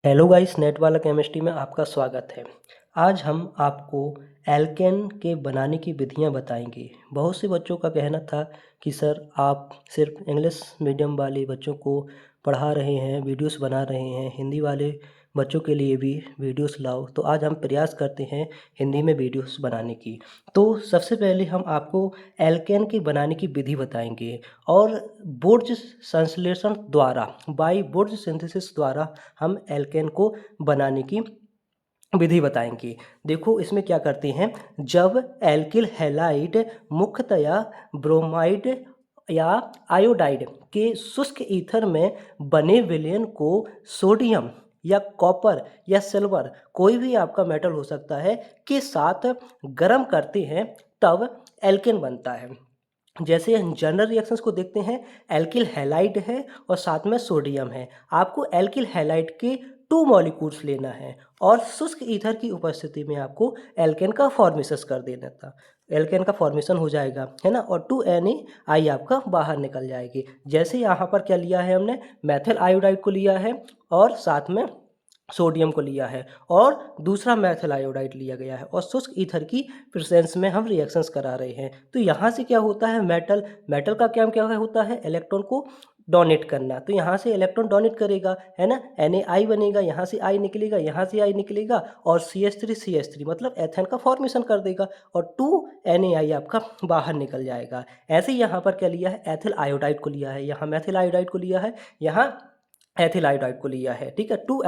Hello guys, net वाला chemistry में आपका स्वागत है। आज हम आपको एल्केन के बनाने की विधियां बताएंगे। बहुत से बच्चों का कहना था कि सर आप सिर्फ इंग्लिश मीडियम वाले बच्चों को पढ़ा रहे हैं, वीडियोस बना रहे हैं, हिंदी वाले बच्चों के लिए भी वीडियोस लाओ। तो आज हम प्रयास करते हैं हिंदी में वीडियोस बनाने की। तो सबसे पहले हम आपको एल्केन के बनाने की विधि बताएंगे और बुर्ज संश्लेषण द्वारा, बाय बुर्ज सिंथेसिस द्वारा हम एल्केन को बनाने की विधि बताएंगे। देखो इसमें क्या करते हैं, जब एल्किल हैलाइड मुख्यतया ब्रोमाइड या आयोडाइड के शुष्क ईथर में बने विलयन को सोडियम या कॉपर या सिल्वर, कोई भी आपका मेटल हो सकता है, के साथ गर्म करते हैं, तब एल्केन बनता है। जैसे जनरल रिएक्शंस को देखते हैं, एल्किल हैलाइड है और साथ में सोडियम है। आपको एल्किल हैलाइड के 2 मॉलिक्यूल्स लेना है और शुष्क ईथर की उपस्थिति में आपको एल्केन का फॉर्मेशन कर देना था। एल्केन का फॉर्मेशन हो जाएगा, है ना, और 2Na आपका बाहर निकल जाएगी। जैसे यहाँ पर क्या लिया है हमने, मेथिल आयोडाइड को लिया है और साथ में सोडियम को लिया है और दूसरा मेथिल आयोडाइड लिया गया है और शुष्क ईथर की प्रेजेंस में हम रिएक्शंस करा रहे हैं। तो यहाँ से क्या होता है, मेटल का क्या क्या होता है, इलेक्ट्रॉन को डोनेट करना। तो यहाँ से इलेक्ट्रॉन डोनेट करेगा, है ना, Na बनेगा, यहाँ से I निकलेगा, यहाँ से I निकलेगा और CH3 मतलब एथेन का फॉर्मेशन कर देगा और 2Na आपका बाहर निकल जाएगा। ऐसे ही यहाँ पर क्या लिया है, एथिल आयोडाइड को लिया है, यहाँ मेथिल आयोडाइड को लिया है, यहाँ एथिल आयोडाइड को लिया है। ठीक है, 2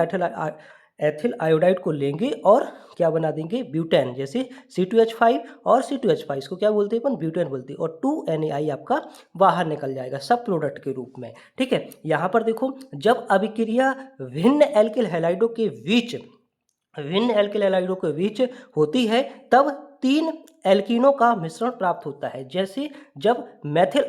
एथिल आयोडाइड को लेंगे और क्या बना देंगे, ब्यूटेन। जैसे C2H5 और C2H5, इसको क्या बोलते हैं अपन, ब्यूटेन बोलते हैं, और 2Na आपका बाहर निकल जाएगा सब प्रोडक्ट के रूप में। ठीक है, यहाँ पर देखो, जब अभिक्रिया भिन्न एल्किल हैलाइडों के बीच होती है, तब 3 एल्कीनों का मिश्रण प्राप्त होता है। जैसे जब एथिल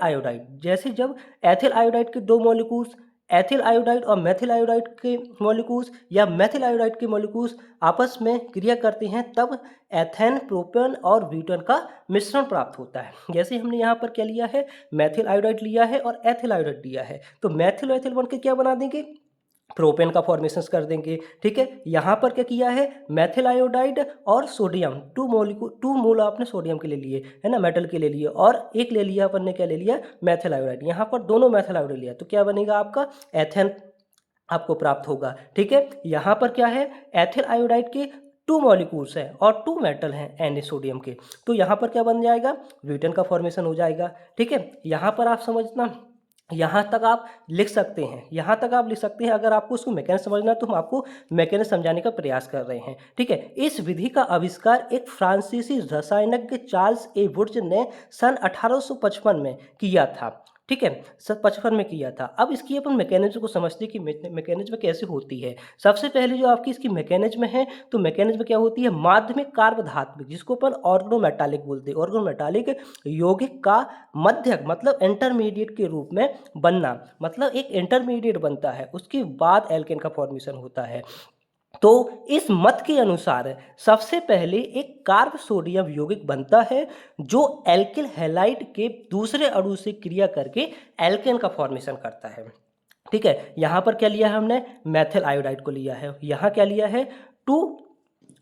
आयोडाइड के 2 मॉलिक्यूल्स, एथिल आयोडाइड और मेथिल आयोडाइड के मॉलिक्यूल्स या मेथिल आयोडाइड के मॉलिक्यूल्स आपस में क्रिया करते हैं, तब एथेन, प्रोपेन और ब्यूटेन का मिश्रण प्राप्त होता है। जैसे हमने यहाँ पर क्या लिया है, मेथिल आयोडाइड लिया है और एथिल आयोडाइड लिया है, तो मेथिल और एथिल बन के क्या बना देंगे, प्रोपेन का फॉर्मेशन कर देंगे। ठीक है, यहाँ पर क्या किया है, मेथिल आयोडाइड और सोडियम, 2 मोल आपने सोडियम के ले लिए, है ना, मेटल के ले लिए, और एक ले लिया अपन ने, क्या ले लिया, मेथिल आयोडाइड। यहाँ पर दोनों मेथिल आयोडाइड लिया, तो क्या बनेगा आपका, एथेन आपको प्राप्त होगा। ठीक है, यहाँ पर क्या है, एथिल आयोडाइड के 2 मॉलिक्यूल्स हैं और 2 मेटल हैं Na सोडियम के, तो यहाँ पर क्या बन जाएगा, ब्यूटेन का फॉर्मेशन हो जाएगा। ठीक है, यहाँ पर आप समझना, यहाँ तक आप लिख सकते हैं, अगर आपको उसको मैकेनिज्म समझना है तो हम आपको मैकेनिज्म समझाने का प्रयास कर रहे हैं। ठीक है, इस विधि का आविष्कार एक फ्रांसीसी रसायनज्ञ चार्ल्स ए वुड्स ने सन 1855 में किया था। ठीक है, 55 में किया था। अब इसकी अपन मैकेनिज्म को समझते हैं कि मैकेनिज्म कैसे होती है। सबसे पहले जो आपकी इसकी मैकेनिज्म है, तो मैकेनिज्म क्या होती है, माध्यमिक कार्बधात्मिक, जिसको अपन ऑर्गेनोमेटालिक बोलते हैं, ऑर्गेनोमेटालिक यौगिक का मध्यक मतलब इंटरमीडिएट के रूप में बनना, मतलब एक इंटरमीडिएट बनता है, उसके बाद एल्केन का फॉर्मेशन होता है। तो इस मत के अनुसार सबसे पहले एक कार्ब सोडियम यौगिक बनता है, जो एल्किल हैलाइड के दूसरे अणु से क्रिया करके एल्केन का फॉर्मेशन करता है। ठीक है, यहाँ पर क्या लिया है हमने, मेथिल आयोडाइड को लिया है, यहाँ क्या लिया है, 2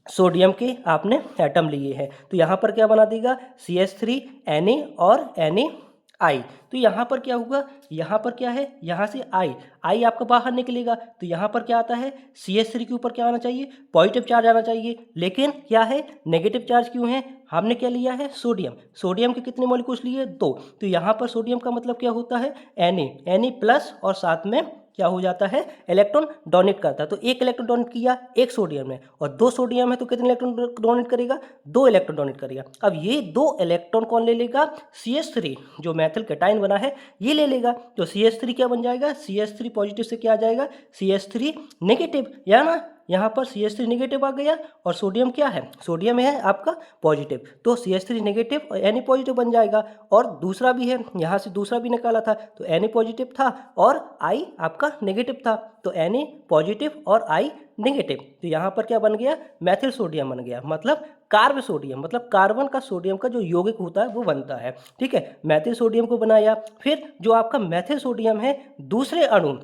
सोडियम के आपने एटम लिए हैं, तो यहाँ पर क्या बना देगा, CH3Na और NaI। तो यहाँ पर क्या होगा, यहाँ पर क्या है, यहाँ से I आपका बाहर निकलेगा, तो यहाँ पर क्या आता है, CH3 के ऊपर क्या आना चाहिए, पॉजिटिव चार्ज आना चाहिए, लेकिन क्या है, नेगेटिव चार्ज क्यों है, हमने क्या लिया है, सोडियम के कितने मॉलिक्यूल्स लिए, 2, तो यहाँ पर सोडियम का मतलब क्या होता है, Na प्लस, और साथ में क्या हो जाता है, इलेक्ट्रॉन डोनेट करता है, तो 1 इलेक्ट्रॉन डोनेट किया एक सोडियम ने, और 2 सोडियम है तो कितने इलेक्ट्रॉन डोनेट करेगा, 2 इलेक्ट्रॉन डोनेट करेगा। अब ये 2 इलेक्ट्रॉन कौन ले लेगा, CH3 जो मेथिल कैटायन बना है ये ले लेगा, तो CH3 क्या बन जाएगा, CH3 पॉजिटिव से क्या आ जाएगा, CH3 नेगेटिव, या ना, यहाँ पर CH3 नेगेटिव आ गया और सोडियम क्या है, सोडियम है आपका पॉजिटिव, तो CH3 नेगेटिव और Na पॉजिटिव बन जाएगा। और दूसरा भी है, यहाँ से दूसरा भी निकाला था, तो Na पॉजिटिव था और I आपका नेगेटिव था, तो Na पॉजिटिव और I नेगेटिव, तो यहाँ पर क्या बन गया, मेथिल सोडियम बन गया, मतलब कार्ब सोडियम, मतलब कार्बन का सोडियम का जो यौगिक होता है वो बनता है। ठीक है, मेथिल सोडियम को बनाया, फिर जो आपका मेथिल सोडियम है दूसरे अणु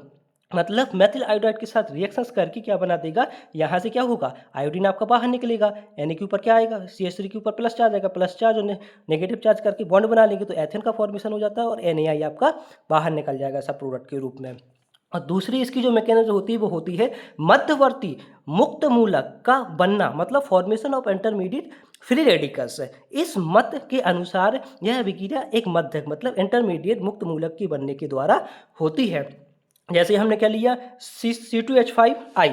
मतलब मेथिल आयोडाइड के साथ रिएक्शंस करके क्या बना देगा, यहाँ से क्या होगा, आयोडीन आपका बाहर निकलेगा, Na के ऊपर क्या आएगा, CH3 के ऊपर प्लस चार्ज आएगा, प्लस चार्ज और नेगेटिव चार्ज करके बॉन्ड बना लेंगे तो एथेन का फॉर्मेशन हो जाता है और NaI आपका बाहर निकल जाएगा सब प्रोडक्ट के रूप में। और दूसरी इसकी जो मैकेनिज्म होती है वो होती है मध्यवर्ती मुक्त मूलक का बनना, मतलब formation of intermediate free radicals. इस मत के अनुसार यह अभिक्रिया एक मध्यक मतलब इंटरमीडिएट मुक्त मूलक के बनने के द्वारा होती है। जैसे हमने क्या लिया, C2H5I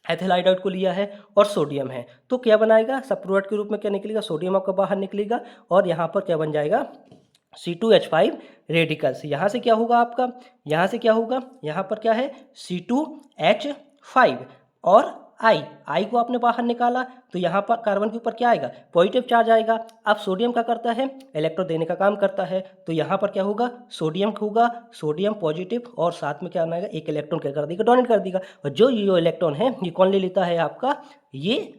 एथिल आयोडाइड को लिया है और सोडियम है, तो क्या बनाएगा, सब प्रोडक्ट के रूप में क्या निकलेगा, सोडियम आपका बाहर निकलेगा और यहाँ पर क्या बन जाएगा, C2H5 रेडिकल्स। यहाँ से क्या होगा आपका, यहाँ से क्या होगा, यहाँ पर क्या है C2H5 और I को आपने बाहर निकाला तो यहाँ पर कार्बन के ऊपर क्या आएगा, पॉजिटिव चार्ज आएगा। अब सोडियम क्या करता है, इलेक्ट्रॉन देने का काम करता है, तो यहाँ पर क्या होगा, सोडियम होगा, सोडियम पॉजिटिव और साथ में क्या आएगा, एक इलेक्ट्रॉन क्या कर देगा, डोनेट कर देगा। और जो ये इलेक्ट्रॉन है ये कौन ले लेता है आपका, ये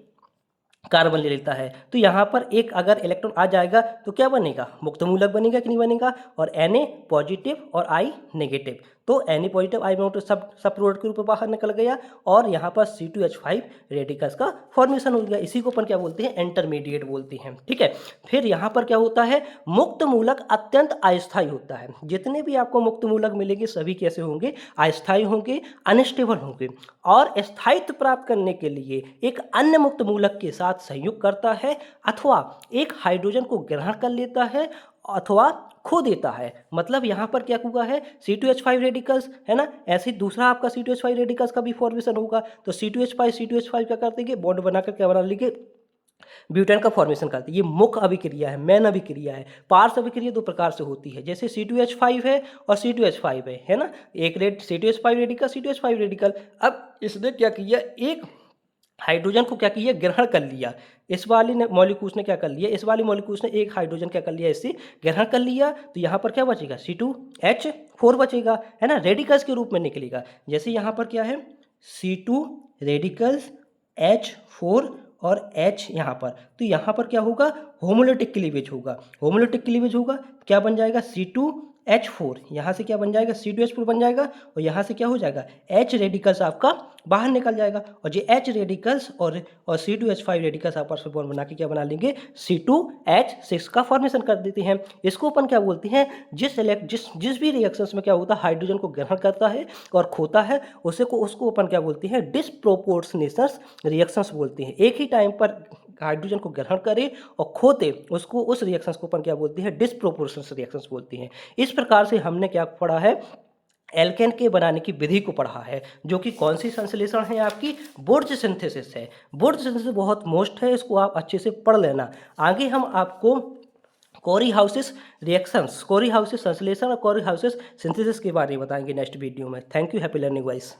कार्बन ले लेता है। तो यहाँ पर एक अगर इलेक्ट्रॉन आ जाएगा तो क्या बनेगा, मुक्त मूलक बनेगा कि नहीं बनेगा, और Na पॉजिटिव और I नेगेटिव, तो Na पॉजिटिव I नेगेटिव सब प्रोडक्ट के रूप में बाहर निकल गया और यहाँ पर C2H5 रेडिकल्स का फॉर्मेशन हो गया। इसी को अपन क्या बोलते हैं, इंटरमीडिएट बोलते हैं, ठीक है। फिर यहाँ पर क्या होता है, मुक्त मूलक अत्यंत अस्थायी होता है। जितने भी आपको मुक्त मूलक मिलेंगे सभी कैसे होंगे, अस्थायी होंगे, अनस्टेबल होंगे और स्थायित्व प्राप्त करने के लिए एक अन्य मुक्त मूलक के साथ संयुक्त करता है अथवा एक हाइड्रोजन को ग्रहण कर लेता है अथवा खो देता है। मतलब यहाँ पर क्या हुआ है, C2H5 रेडिकल्स है ना, ऐसे दूसरा आपका C2H5 रेडिकल्स का भी फॉर्मेशन होगा, तो C2H5 क्या कर देंगे, बॉन्ड बनाकर क्या बना लेंगे, ब्यूटेन का फॉर्मेशन करती है। ये मुख्य अभिक्रिया है, मेन अभिक्रिया है। पार्श्व अभिक्रिया दो प्रकार से होती है, जैसे C2H5 है और C2H5 है ना, एक red C2H5 radical, C2H5 radical. अब इसने क्या किया, एक हाइड्रोजन को क्या किया, ग्रहण कर लिया। इस वाली ने मॉलिक्यूल्स ने क्या कर लिया, इस वाली मॉलिक्यूल्स ने एक हाइड्रोजन क्या कर लिया, इससे ग्रहण कर लिया, तो यहाँ पर क्या बचेगा, C2H4 बचेगा, है ना, रेडिकल्स के रूप में निकलेगा। जैसे यहाँ पर क्या है, C2 रेडिकल्स H4 और H यहाँ पर, तो यहाँ पर क्या होगा, होमोलिटिक क्लीवेज होगा, होमोलिटिक क्लीवेज होगा, क्या बन जाएगा, C2H4, यहाँ से क्या बन जाएगा, C2H4 बन जाएगा और यहाँ से क्या हो जाएगा, H रेडिकल्स आपका बाहर निकल जाएगा और ये H रेडिकल्स और C2H5 रेडिकल्स आपस में बॉन्ड बना के क्या बना लेंगे, C2H6 का फॉर्मेशन कर देते हैं। इसको अपन क्या बोलते हैं, जिस भी रिएक्शंस में क्या होता है, हाइड्रोजन को ग्रहण करता है और खोता है, उसको अपन क्या बोलते हैं, डिस्प्रोपोर्शनेशन रिएक्शंस बोलते हैं। एक ही टाइम पर हाइड्रोजन को ग्रहण करे और खोते उसको, उस रिएक्शंस को अपन क्या बोलते हैं, डिस्प्रोपोर्शनल रिएक्शंस बोलते हैं। इस प्रकार से हमने क्या पढ़ा है, एल्केन के बनाने की विधि को पढ़ा है, जो कि कौन सी संश्लेषण है आपकी, बुर्ज सिंथेसिस है। बुर्ज सिंथेसिस बहुत मोस्ट है, इसको आप अच्छे से पढ़ लेना। आगे हम आपको कोरी हाउसेस रिएक्शंस, कोरी हाउसेस संश्लेषण और कोरी हाउसेस सिंथेसिस के बारे में बताएंगे नेक्स्ट वीडियो में। Thank you, happy learning wise.